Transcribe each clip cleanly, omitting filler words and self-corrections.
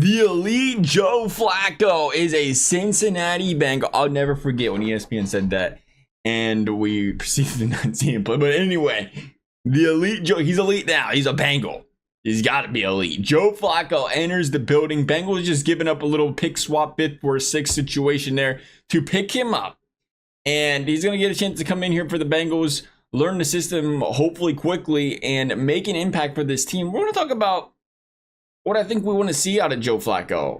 The elite Joe Flacco is a Cincinnati Bengal. I'll never forget when ESPN said that, and we proceeded to not see him play. But anyway, the elite Joe, he's elite now. He's a Bengal. He's got to be elite. Joe Flacco enters the building. Bengals just giving up a little pick swap 5th for a 6th situation there to pick him up. And he's going to get a chance to come in here for the Bengals, learn the system hopefully quickly, and make an impact for this team. We're going to talk about what I think we want to see out of Joe Flacco,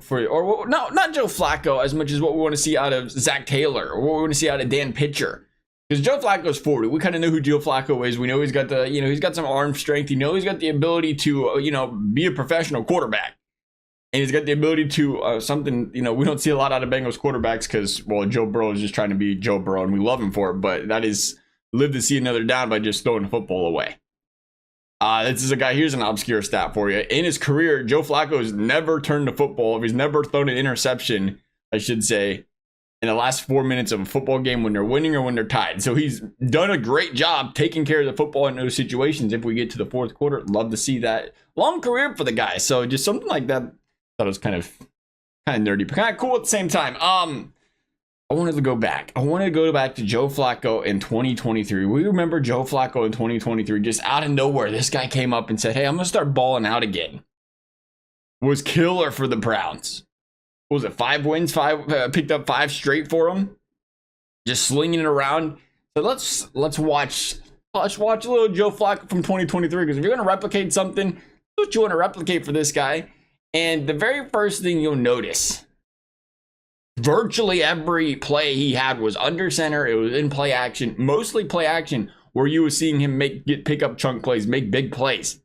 not Joe Flacco as much as what we want to see out of Zach Taylor or what we want to see out of Dan Pitcher. Because Joe Flacco's 40. We kind of know who Joe Flacco is. We know he's got he's got some arm strength. You know he's got the ability to, be a professional quarterback. And he's got the ability to something, we don't see a lot out of Bengals quarterbacks because, well, Joe Burrow is just trying to be Joe Burrow and we love him for it. But that is live to see another down by just throwing the football away. This is a guy, here's an obscure stat for you. In his career, Joe Flacco has never turned the football. He's never thrown an interception, I should say, in the last 4 minutes of a football game when they're winning or when they're tied. So he's done a great job taking care of the football in those situations. If we get to the fourth quarter, love to see that. Long career for the guy. So just something like that. I thought it was kind of nerdy, but kind of cool at the same time. I wanted to go back. I wanted to go back to Joe Flacco in 2023. We remember Joe Flacco in 2023, just out of nowhere, this guy came up and said, hey, I'm going to start balling out again. Was killer for the Browns. What was it, 5 wins? Picked up 5 straight for him. Just slinging it around. So let's watch a little Joe Flacco from 2023, because if you're going to replicate something, that's what you want to replicate for this guy. And the very first thing you'll notice, virtually every play he had was under center. It was in play action, mostly play action, where you were seeing him pick up chunk plays, make big plays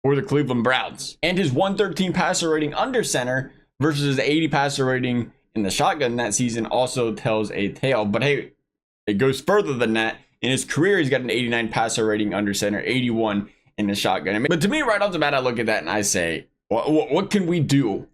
for the Cleveland Browns. And his 113 passer rating under center versus his 80 passer rating in the shotgun that season also tells a tale. But hey, it goes further than that. In his career, he's got an 89 passer rating under center, 81 in the shotgun. But to me, right off the bat, I look at that and I say, what can we do?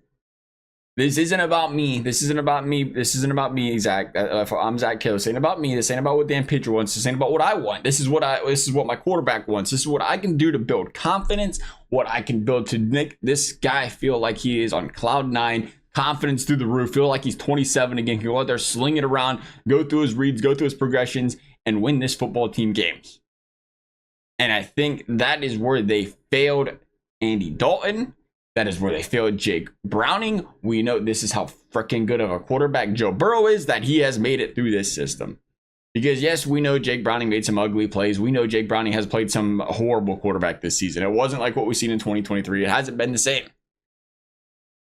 This isn't about me. This isn't about me. This isn't about me, Zach. I'm Zach Kill. This ain't about me. This ain't about what Dan Pitcher wants. This ain't about what I want. This is what my quarterback wants. This is what I can do to build confidence. What I can build to make this guy feel like he is on cloud 9, confidence through the roof, feel like he's 27 again. Can go out there, sling it around, go through his reads, go through his progressions, and win this football team games. And I think that is where they failed Andy Dalton. That is where they failed Jake Browning. We know this is how freaking good of a quarterback Joe Burrow is, that he has made it through this system. Because yes, we know Jake Browning made some ugly plays. We know Jake Browning has played some horrible quarterback this season. It wasn't like what we've seen in 2023. It hasn't been the same.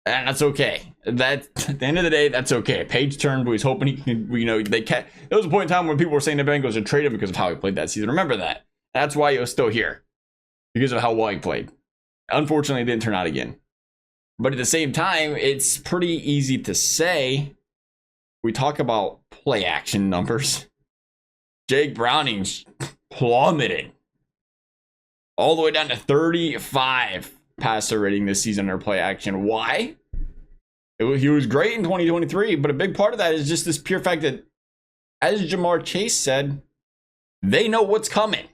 And that's okay. At the end of the day, that's okay. Page turned, but he's hoping he can, there was a point in time when people were saying the Bengals should trade him because of how he played that season. Remember that. That's why he was still here. Because of how well he played. Unfortunately, it didn't turn out again. But at the same time, it's pretty easy to say, we talk about play action numbers. Jake Browning's plummeted all the way down to 35 passer rating this season under play action. Why? He was great in 2023, but a big part of that is just this pure fact that, as Jamar Chase said, they know what's coming.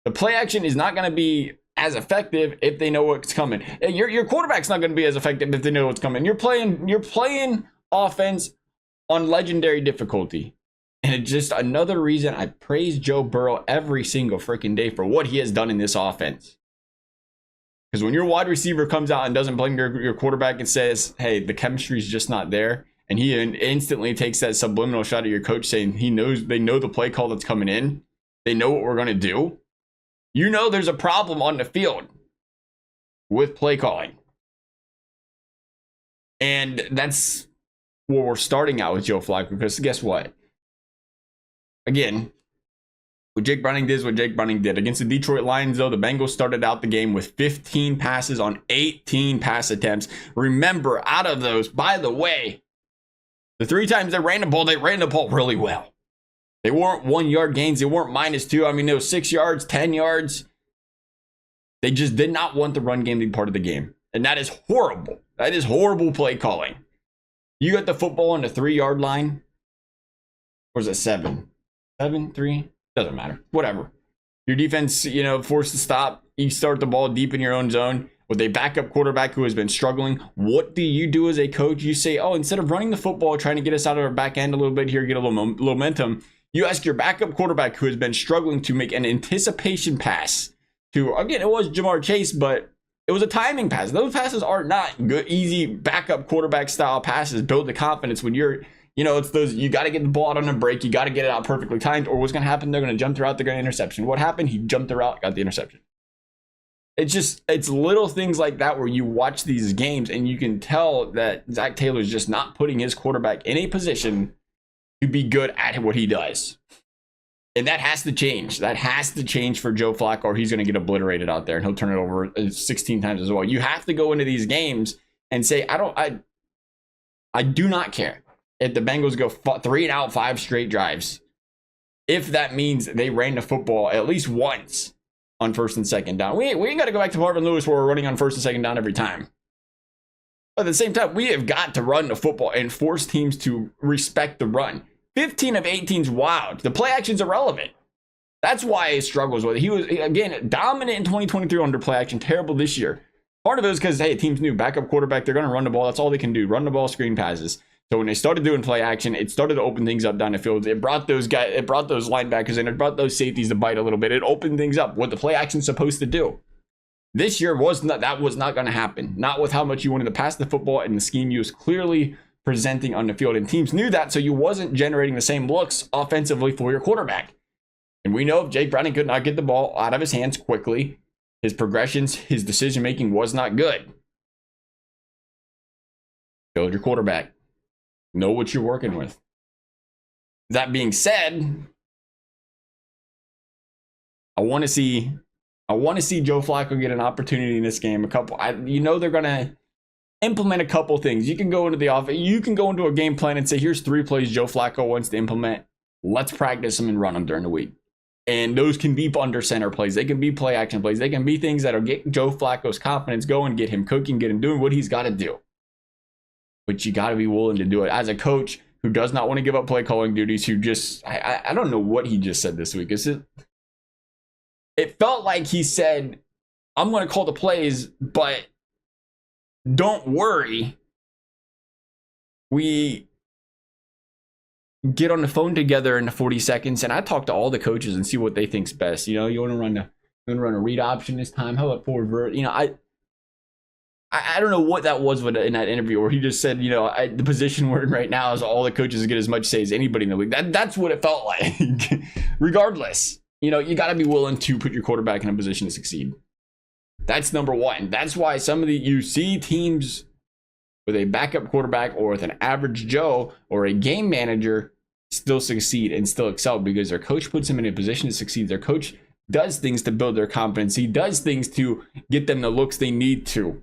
The play action is not going to be as effective if they know what's coming. Your quarterback's not going to be as effective if they know what's coming. You're playing offense on legendary difficulty. And it's just another reason I praise Joe Burrow every single freaking day for what he has done in this offense. Because when your wide receiver comes out and doesn't blame your quarterback and says, hey, the chemistry's just not there, and he instantly takes that subliminal shot at your coach saying they know the play call that's coming in, they know what we're going to do, you know there's a problem on the field with play calling. And that's where we're starting out with Joe Flacco, because guess what? Again, what Jake Browning did is what Jake Browning did. Against the Detroit Lions, though, the Bengals started out the game with 15 passes on 18 pass attempts. Remember, out of those, by the way, the 3 times they ran the ball really well. They weren't 1-yard gains. They weren't -2. I mean, it was 6 yards, 10 yards. They just did not want the run game to be part of the game. And that is horrible. That is horrible play calling. You got the football on the 3-yard line. Or is it 7? 7, 3? Doesn't matter. Whatever. Your defense, forced to stop. You start the ball deep in your own zone. with a backup quarterback who has been struggling. What do you do as a coach? You say, oh, instead of running the football, trying to get us out of our back end a little bit here, get a little momentum, you ask your backup quarterback who has been struggling to make an anticipation pass to, again, it was Jamar Chase, but it was a timing pass. Those passes are not good, easy backup quarterback style passes. Build the confidence when you're, it's those, you got to get the ball out on a break. You got to get it out perfectly timed, or what's going to happen? They're going to jump the route. They're going to interception. What happened? He jumped the route, got the interception. It's little things like that where you watch these games and you can tell that Zach Taylor's just not putting his quarterback in a position to be good at what he does. And that has to change. That has to change for Joe Flacco, or he's going to get obliterated out there and he'll turn it over 16 times as well. You have to go into these games and say, I do not care if the Bengals go 3 and out 5 straight drives. If that means they ran the football at least once on 1st and 2nd down. We ain't got to go back to Marvin Lewis where we're running on 1st and 2nd down every time. But at the same time, we have got to run the football and force teams to respect the run. 15 of 18 is wild. The play action's irrelevant. That's why he struggles with it. He was, again, dominant in 2023 under play action, terrible this year. Part of it is because, hey, team's new, backup quarterback, they're going to run the ball. That's all they can do, run the ball, screen passes. So when they started doing play action, it started to open things up down the field. It brought those guys, it brought those linebackers in, it brought those safeties to bite a little bit. It opened things up, what the play action's supposed to do. This year that was not going to happen. Not with how much you wanted to pass the football and the scheme you was clearly presenting on the field. And teams knew that, so you wasn't generating the same looks offensively for your quarterback. And we know if Jake Browning could not get the ball out of his hands quickly, his progressions, his decision making was not good. Build your quarterback. Know what you're working with. That being said, I want to see Joe Flacco get an opportunity in this game. They're gonna implement a couple things. You can go into the offense. You can go into a game plan and say, here's 3 plays Joe Flacco wants to implement. Let's practice them and run them during the week. And those can be under center plays. They can be play action plays. They can be things that'll get Joe Flacco's confidence going, get him cooking, get him doing what he's got to do. But you got to be willing to do it. As a coach who does not want to give up play calling duties, who just, I don't know what he just said this week. It felt like he said, I'm going to call the plays, but don't worry. We get on the phone together in the 40 seconds, and I talk to all the coaches and see what they think's best. You want to run a read option this time? How about forward vert? I don't know what that was in that interview where he just said, the position we're in right now is all the coaches get as much say as anybody in the league. That's what it felt like. Regardless, you got to be willing to put your quarterback in a position to succeed. That's number one. That's why you see teams with a backup quarterback or with an average Joe or a game manager still succeed and still excel because their coach puts them in a position to succeed. Their coach does things to build their confidence. He does things to get them the looks they need to.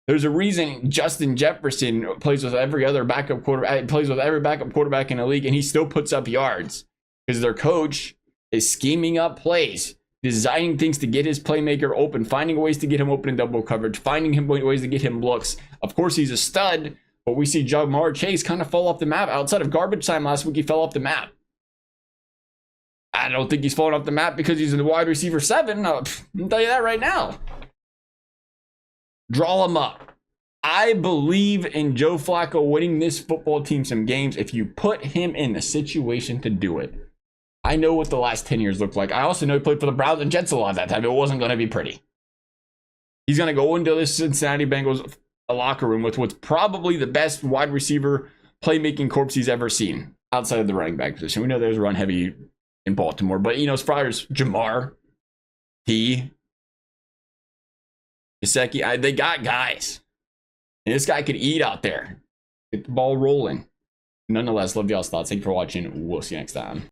There's a reason Justin Jefferson plays with every other backup quarterback, plays with every backup quarterback in the league, and he still puts up yards because their coach is scheming up plays, designing things to get his playmaker open, finding ways to get him open in double coverage, finding him ways to get him looks. Of course, he's a stud, but we see Jamar Chase kind of fall off the map. Outside of garbage time last week, he fell off the map. I don't think he's falling off the map because he's in the wide receiver 7. I'll tell you that right now. Draw him up. I believe in Joe Flacco winning this football team some games if you put him in the situation to do it. I know what the last 10 years looked like. I also know he played for the Browns and Jets a lot of that time. It wasn't going to be pretty. He's going to go into this Cincinnati Bengals locker room with what's probably the best wide receiver playmaking corps he's ever seen outside of the running back position. We know there's run heavy in Baltimore, but as far as Jamar, Gesicki, they got guys. And this guy could eat out there. Get the ball rolling. Nonetheless, love y'all's thoughts. Thank you for watching. We'll see you next time.